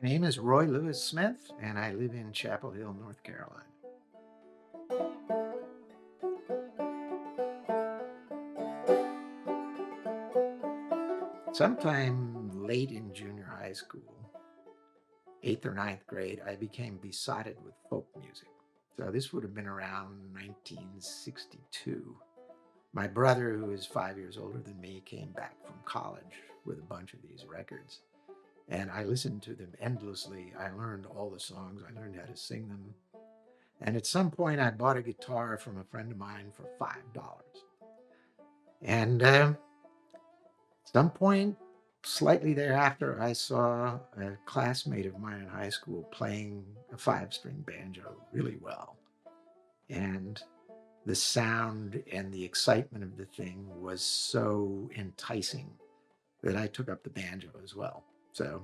My name is Roy Lewis Smith, and I live in Chapel Hill, North Carolina. Sometime late in junior high school, eighth or ninth grade, I became besotted with folk music. So this would have been around 1962. My brother, who is 5 years older than me, came back from college with a bunch of these records. And I listened to them endlessly. I learned all the songs, I learned how to sing them. And at some point, I bought a guitar from a friend of mine for $5. And at some point, slightly thereafter, I saw a classmate of mine in high school playing a five-string banjo really well. And the sound and the excitement of the thing was so enticing that I took up the banjo as well. So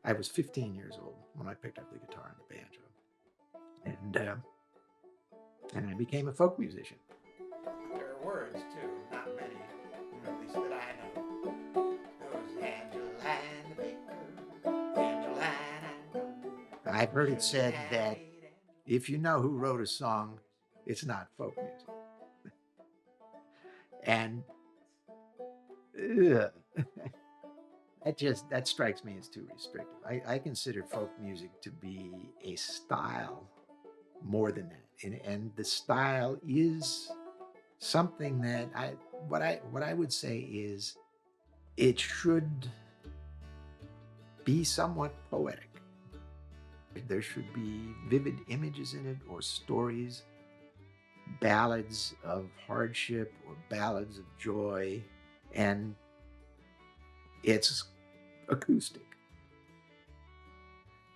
I was 15 years old when I picked up the guitar and the banjo. And I became a folk musician. There are words too, not many, at least that I know. Those Angela and the baker, Angela and I know. I've heard it said that if you know who wrote a song, it's not folk music. And ugh, that strikes me as too restrictive. I consider folk music to be a style more than that. And the style is something that I would say is it should be somewhat poetic. There should be vivid images in it or stories, ballads of hardship or ballads of joy, and it's acoustic.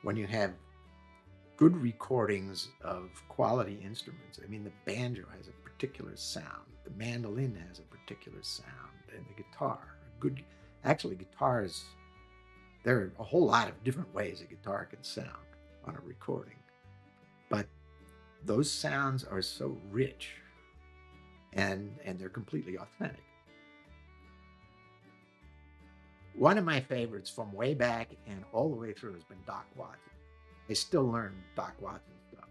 When you have good recordings of quality instruments, I mean, the banjo has a particular sound, the mandolin has a particular sound, and the guitar, actually, guitars, there are a whole lot of different ways a guitar can sound on a recording, but those sounds are so rich and they're completely authentic. One of my favorites from way back and all the way through has been Doc Watson. I still learn Doc Watson stuff.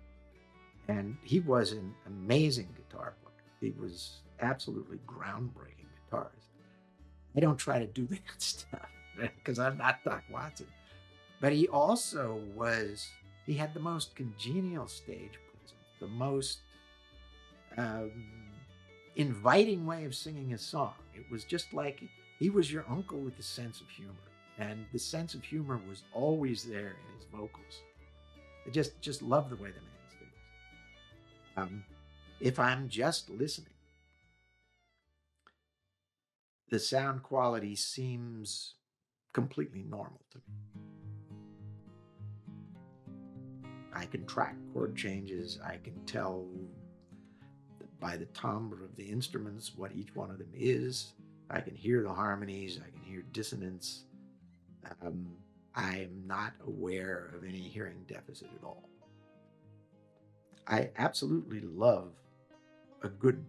And he was an amazing guitar player. He was absolutely groundbreaking guitarist. I don't try to do that stuff because I'm not Doc Watson. But he also he had the most congenial stage presence, the most um, inviting way of singing a song. It was just like he was your uncle with a sense of humor. And the sense of humor was always there in his vocals. I just love the way the man sings. If I'm just listening, the sound quality seems completely normal to me. I can track chord changes. I can tell by the timbre of the instruments what each one of them is. I can hear the harmonies. I can hear dissonance. I am not aware of any hearing deficit at all. I absolutely love a good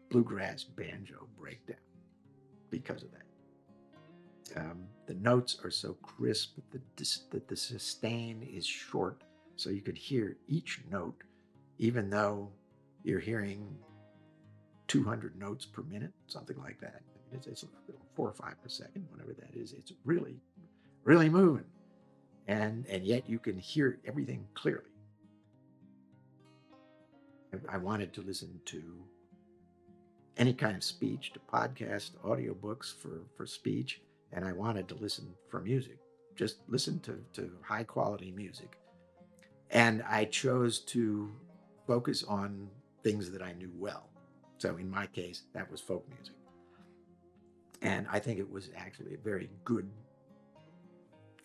bluegrass banjo breakdown because of that. The notes are so crisp that the sustain is short, so you could hear each note, even though you're hearing 200 notes per minute, something like that. It's 4 or 5 per second, whatever that is. It's really, really moving. And yet you can hear everything clearly. I wanted to listen to any kind of speech, to podcast, audiobooks for speech, and I wanted to listen for music, just listen to high quality music. And I chose to focus on things that I knew well. So in my case, that was folk music. And I think it was actually a very good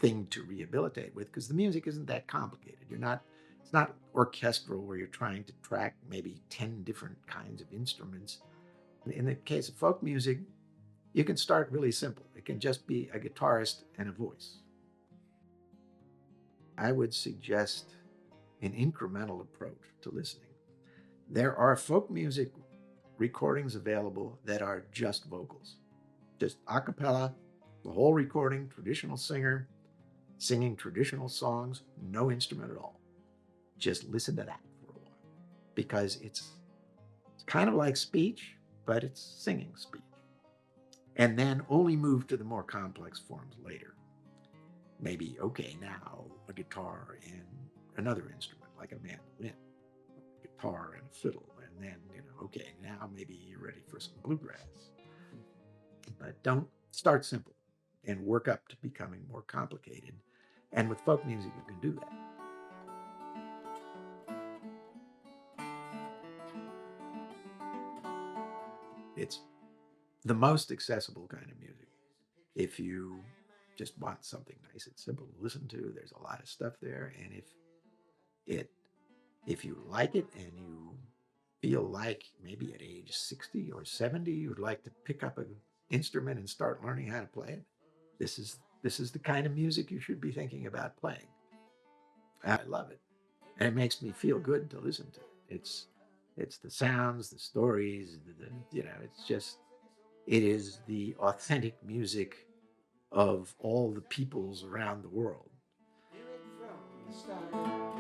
thing to rehabilitate with because the music isn't that complicated. It's not orchestral where you're trying to track maybe 10 different kinds of instruments. In the case of folk music, you can start really simple. It can just be a guitarist and a voice. I would suggest an incremental approach to listening. There are folk music recordings available that are just vocals, just a cappella, the whole recording, traditional singer singing traditional songs, no instrument at all. Just listen to that for a while because it's kind of like speech, but it's singing speech. And then only move to the more complex forms later. Maybe, okay, now a guitar and another instrument like a mandolin, a guitar and a fiddle. And then, okay, now maybe you're ready for some bluegrass. But don't start simple and work up to becoming more complicated. And with folk music, you can do that. It's the most accessible kind of music. If you just want something nice and simple to listen to, there's a lot of stuff there. And it if you like it and you feel like maybe at age 60 or 70 you'd like to pick up an instrument and start learning how to play it, this is the kind of music you should be thinking about playing. I love it. And it makes me feel good to listen to. It's the sounds, the stories, it's just it is the authentic music of all the peoples around the world. Hear it from the start.